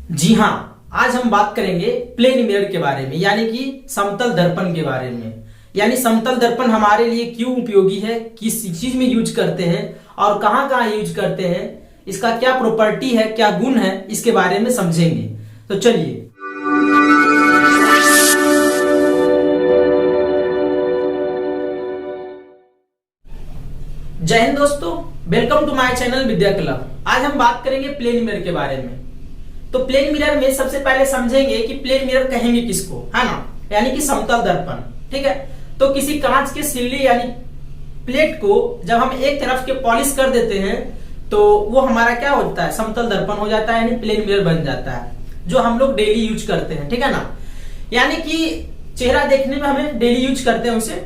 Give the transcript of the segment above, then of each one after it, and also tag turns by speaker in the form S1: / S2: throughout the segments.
S1: जी हाँ, आज हम बात करेंगे प्लेन मिरर के बारे में, यानी कि समतल दर्पण के बारे में। यानी समतल दर्पण हमारे लिए क्यों उपयोगी है, किस चीज में यूज करते हैं और कहां कहां यूज करते हैं, इसका क्या प्रॉपर्टी है, क्या गुण है, इसके बारे में समझेंगे। तो चलिए। जय हिंद दोस्तों, welcome to my channel Vidya club. आज हम बात करेंगे प्लेन मिरर के बारे में। तो प्लेन मिरर में सबसे पहले समझेंगे कि प्लेन मिरर कहेंगे किसको, है ना, यानी कि समतल दर्पण। ठीक है, तो किसी कांच के सिल्ली यानी प्लेट को जब हम एक तरफ के पॉलिश कर देते हैं तो वो हमारा क्या होता है, समतल दर्पण हो जाता है, यानी प्लेन मिरर बन जाता है, जो हम लोग डेली यूज करते हैं। ठीक है ना, यानी कि चेहरा देखने में हमें डेली यूज करते हैं उसे।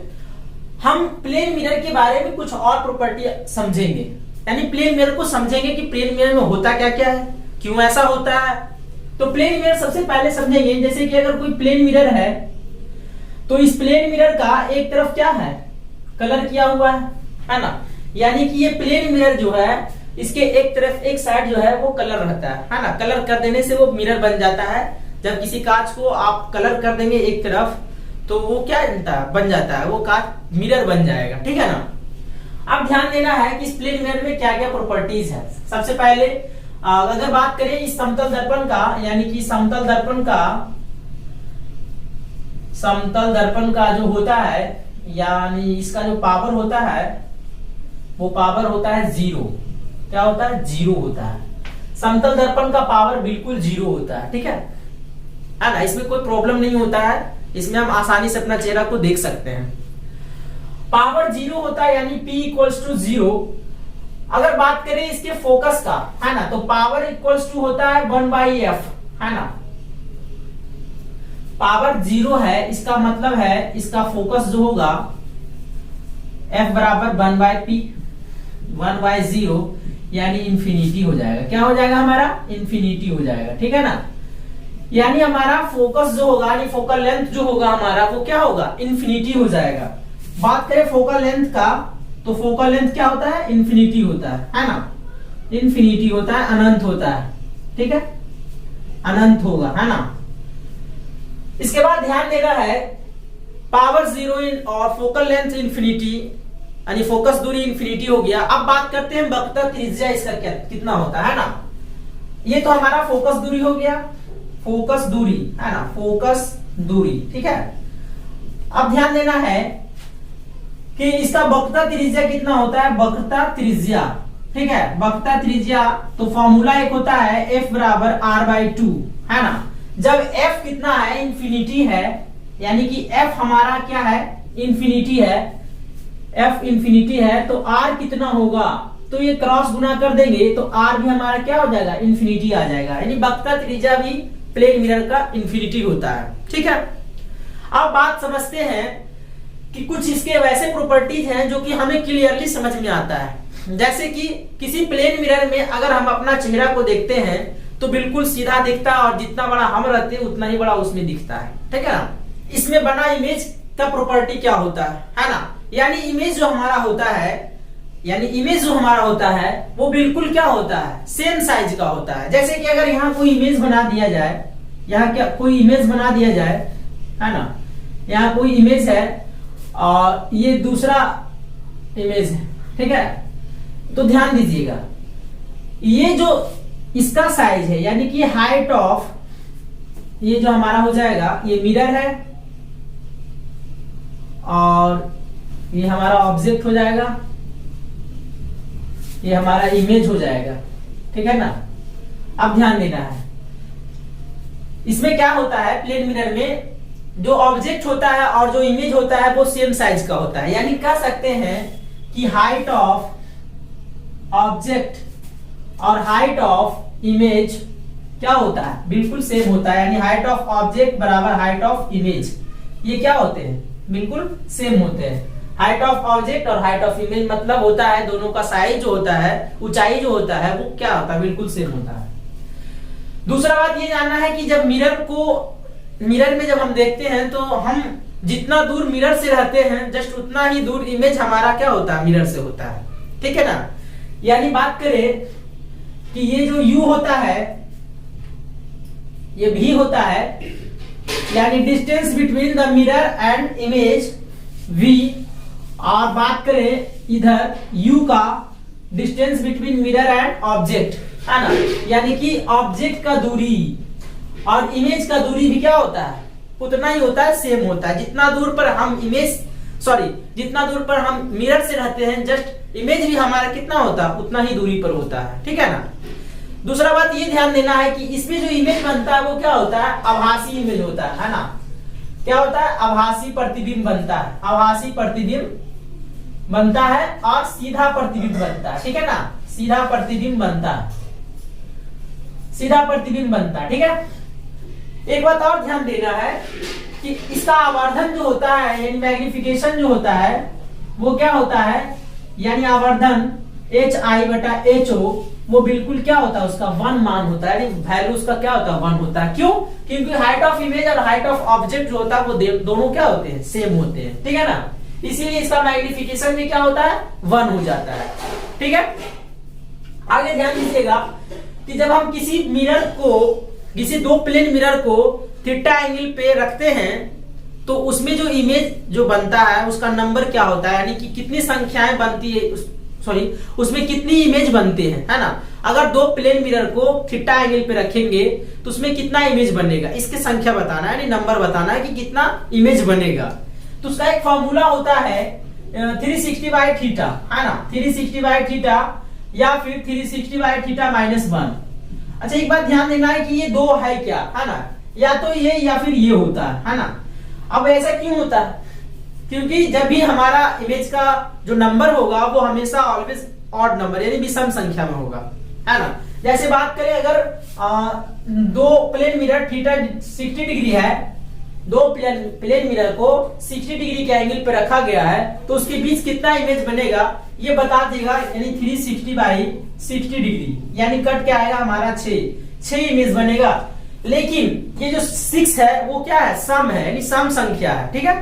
S1: हम प्लेन मिरर के बारे में कुछ और प्रॉपर्टी समझेंगे, यानी प्लेन मिरर को समझेंगे कि प्लेन मिरर में होता क्या क्या है, क्यों ऐसा होता है। तो प्लेन मिरर सबसे पहले समझेंगे, जैसे कि अगर कोई प्लेन मिरर है तो इस प्लेन मिरर का एक तरफ क्या है, कलर किया हुआ है ना, यानी कि ये प्लेन मिरर जो है इसके एक तरफ एक साइड जो है वो कलर रहता है ना। कलर कर देने से वो मिरर बन जाता है। जब किसी कांच को आप कलर कर देंगे एक तरफ तो वो क्या बन जाता है, वो कांच मिरर बन जाएगा। ठीक है ना। अब ध्यान देना है कि इस प्लेन मिरर में क्या क्या प्रॉपर्टीज है। सबसे पहले अगर बात करें इस समतल दर्पण का, यानी कि समतल दर्पण का जो होता है, यानी इसका जो पावर होता है वो पावर होता है जीरो। क्या होता है, जीरो होता है। समतल दर्पण का पावर बिल्कुल जीरो होता है। ठीक है ना, इसमें कोई प्रॉब्लम नहीं होता है, इसमें हम आसानी से अपना चेहरा को देख सकते हैं। पावर जीरो होता है, यानी P इक्वल्स टू जीरो। अगर बात करें इसके फोकस का, है ना, तो पावर इक्वल्स टू होता है 1/f, है ना। पावर जीरो है, इसका मतलब है इसका फोकस जो होगा f बराबर 1/p, 1/0, यानी इंफिनिटी हो जाएगा। क्या हो जाएगा, हमारा इंफिनिटी हो जाएगा। ठीक है ना, यानी हमारा फोकस जो होगा, यानी फोकल लेंथ जो होगा हमारा, वो क्या होगा, इंफिनिटी हो जाएगा। बात करें फोकल लेंथ का, तो फोकल लेंथ क्या होता है, इंफिनिटी होता है ना। इंफिनिटी होता है, अनंत होता है। ठीक है, अनंत होगा, है ना। इसके बाद ध्यान देना है, पावर जीरो और फोकल लेंथ इंफिनिटी, यानी फोकस दूरी इंफिनिटी हो गया। अब बात करते हैं वक्रता त्रिज्या, इसका क्या कितना होता है ना। ये तो हमारा फोकस दूरी हो गया, फोकस दूरी, है ना, फोकस दूरी। ठीक है, अब ध्यान देना है कि इसका वक्रता त्रिज्या कितना होता है, वक्रता त्रिज्या। ठीक है, वक्रता त्रिज्या तो फॉर्मूला एक होता है f बराबर r/2, है ना। जब f कितना है, इंफिनिटी है, यानी कि f हमारा क्या है, इंफिनिटी है, f इंफिनिटी है, तो r कितना होगा, तो ये क्रॉस गुना कर देंगे तो r भी हमारा क्या हो जाएगा, इंफिनिटी आ जाएगा। यानी वक्रता त्रिज्या भी प्लेन मिरर का इंफिनिटी होता है। ठीक है, अब बात समझते हैं कि कुछ इसके वैसे प्रॉपर्टीज हैं जो कि हमें क्लियरली समझ में आता है। जैसे कि किसी प्लेन मिरर में अगर हम अपना चेहरा को देखते हैं तो बिल्कुल सीधा दिखता है, और जितना बड़ा हम रहते हैं उतना ही बड़ा उसमें दिखता है। ठीक है ना। इसमें बना इमेज का प्रॉपर्टी क्या होता है ना, यानी इमेज जो हमारा होता है वो बिल्कुल क्या होता है, सेम साइज का होता है। जैसे कि अगर यहाँ कोई इमेज बना दिया जाए, यहाँ क्या कोई इमेज बना दिया जाए, है ना, यहाँ कोई इमेज है और ये दूसरा इमेज है। ठीक है, तो ध्यान दीजिएगा, ये जो इसका साइज है, यानी कि हाइट ऑफ ये जो हमारा हो जाएगा, ये मिरर है और ये हमारा ऑब्जेक्ट हो जाएगा, ये हमारा इमेज हो जाएगा। ठीक है ना। अब ध्यान देना है, इसमें क्या होता है, प्लेन मिरर में जो ऑब्जेक्ट होता है और जो इमेज होता है वो सेम साइज का होता है। यानी कह सकते हैं कि हाइट ऑफ ऑब्जेक्ट और हाइट ऑफ इमेज क्या होता है, बिल्कुल सेम होता है। यानी हाइट ऑफ ऑब्जेक्ट बराबर हाइट ऑफ इमेज, ये क्या होते हैं, बिल्कुल सेम होते हैं। हाइट ऑफ ऑब्जेक्ट और हाइट ऑफ इमेज मतलब होता है दोनों का साइज जो होता है, ऊंचाई जो होता है वो क्या होता है, बिल्कुल सेम होता है। दूसरा बात ये जानना है कि जब मिरर में जब हम देखते हैं तो हम जितना दूर मिरर से रहते हैं जस्ट उतना ही दूर इमेज हमारा क्या होता है, मिरर से होता है। ठीक है ना। यानी बात करें कि ये जो U होता है ये भी होता है, यानी distance between the mirror and image v, और बात करें इधर u का, distance between mirror and object, है ना, यानी कि ऑब्जेक्ट का दूरी और इमेज का दूरी भी क्या होता है, उतना ही होता है, सेम होता है। जितना दूर पर हम जितना दूर पर हम मिरर से रहते हैं, जस्ट इमेज भी हमारा कितना होता है, उतना ही दूरी पर होता है, ठीक है ना। दूसरा बात ये ध्यान देना है कि इसमें जो इमेज बनता है वो क्या होता है, आभासी इमेज होता है ना। क्या होता है, आभासी प्रतिबिंब बनता है, आभासी प्रतिबिंब बनता है और सीधा प्रतिबिंब बनता है, ठीक है ना, सीधा प्रतिबिंब बनता है, सीधा प्रतिबिंब बनता है, ठीक है। एक बात और ध्यान देना है कि इसका आवर्धन जो होता है, यानी मैग्निफिकेशन जो होता है, वो क्या होता है, यानी आवर्धन HI/HO वो बिल्कुल क्या होता है, उसका 1 मान होता है, यानी वैल्यू उसका क्या होता है, 1 होता है। क्यों? क्योंकि हाइट ऑफ इमेज और हाइट ऑफ ऑब्जेक्ट जो होता है वो दोनों क्या होते हैं, सेम होते हैं, ठीक है ना। इसीलिए इसका मैग्निफिकेशन भी क्या होता है, 1 हो जाता है, ठीक है। आगे ध्यान दीजिएगा कि जब हम किसी मिरर को, किसी दो प्लेन मिरर को थीटा एंगल पे रखते हैं तो उसमें जो इमेज जो बनता है उसका नंबर क्या होता है, यानी कि कितनी संख्याएं बनती है, उसमें कितनी इमेज बनते हैं, है ना। अगर दो प्लेन मिरर को थीटा एंगल पे रखेंगे तो उसमें कितना इमेज बनेगा, इसकी संख्या बताना है, यानी नंबर बताना है कि कितना इमेज बनेगा। तो उसका एक फॉर्मूला होता है 360/θ, है ना, 360/θ या फिर 360/θ-1। अच्छा, एक बात ध्यान देना है कि ये दो है क्या, है ना, या तो ये या फिर ये होता है ना। अब ऐसा क्यों होता है, क्योंकि जब भी हमारा इमेज का जो नंबर होगा वो हमेशा ऑलवेज ऑड नंबर यानी विषम संख्या में होगा, है ना। जैसे बात करें अगर दो प्लेन मिरर थीटा 60 डिग्री है, दो प्लेन मिरर को 60 डिग्री के एंगल पे रखा गया है तो उसके बीच कितना इमेज बनेगा ये बता देगा, यानी 360/60 डिग्री, यानी कट क्या आएगा हमारा 6 इमेज बनेगा। लेकिन ये जो 6 है वो क्या है, सम है, यानी सम संख्या है, ठीक है।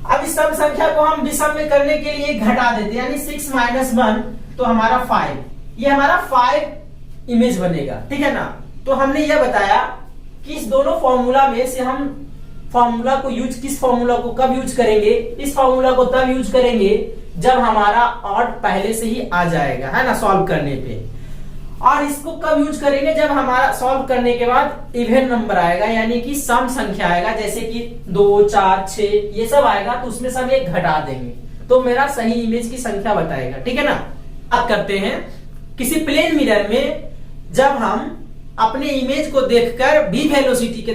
S1: अब इस सम संख्या को हम विषम में करने के लिए घटा देते हैं, यानी 6 - 1 तो हमारा 5, ये हमारा 5 इमेज बनेगा, ठीक है ना। तो हमने यह बताया कि इस दोनों फॉर्मूला में से हम फॉर्मूला को किस फॉर्मूला को कब यूज करेंगे, इस फॉर्मूला को तब यूज करेंगे जब हमारा ऑड पहले से ही आ जाएगा, है ना, सॉल्व करने पे। और इसको कब यूज करेंगे, जब हमारा सॉल्व करने के बाद इवन नंबर आएगा, यानी कि सम संख्या आएगा, जैसे कि 2, 4, 6 ये सब आएगा तो उसमें से हम एक घटा देंगे तो मेरा सही इमेज की संख्या बताएगा, ठीक है ना। अब करते हैं किसी प्लेन मिरर में जब हम अपने इमेज को देखकर v वेलोसिटी के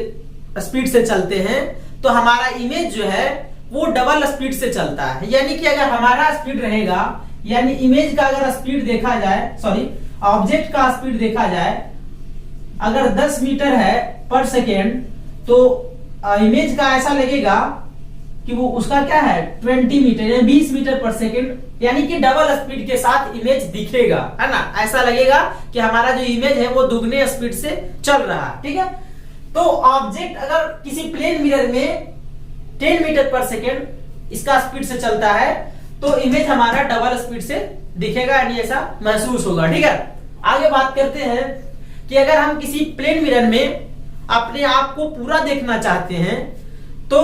S1: स्पीड से चलते हैं तो हमारा इमेज जो है वो डबल स्पीड से चलता है। यानी कि अगर हमारा स्पीड रहेगा, यानी इमेज का अगर स्पीड देखा जाए, ऑब्जेक्ट का स्पीड देखा जाए, अगर 10 मीटर है पर सेकेंड तो इमेज का ऐसा लगेगा कि वो उसका क्या है 20 मीटर या 20 मीटर पर सेकेंड, यानी कि डबल स्पीड के साथ इमेज दिखेगा, है ना। ऐसा लगेगा कि हमारा जो इमेज है वो दुगने स्पीड से चल रहा है, ठीक है। तो ऑब्जेक्ट अगर किसी प्लेन मिरर में 10 मीटर पर सेकेंड इसका स्पीड से चलता है तो इमेज हमारा डबल स्पीड से दिखेगा, यानी ऐसा महसूस होगा, ठीक है। आगे बात करते हैं कि अगर हम किसी प्लेन मिरर में अपने आप को पूरा देखना चाहते हैं तो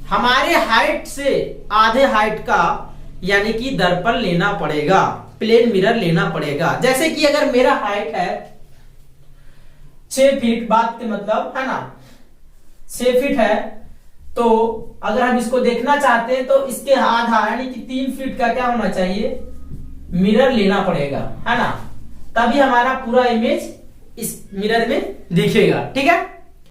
S1: हमारे हाइट से आधे हाइट का यानी कि दर्पण लेना पड़ेगा, प्लेन मिरर लेना पड़ेगा। जैसे कि अगर मेरा हाइट है 6 फीट, बात के मतलब है ना 6 फीट है, तो अगर हम इसको देखना चाहते हैं तो इसके आधा यानी कि 3 फीट का क्या होना चाहिए, मिरर लेना पड़ेगा, है ना, तभी हमारा पूरा इमेज इस मिरर में दिखेगा, ठीक है।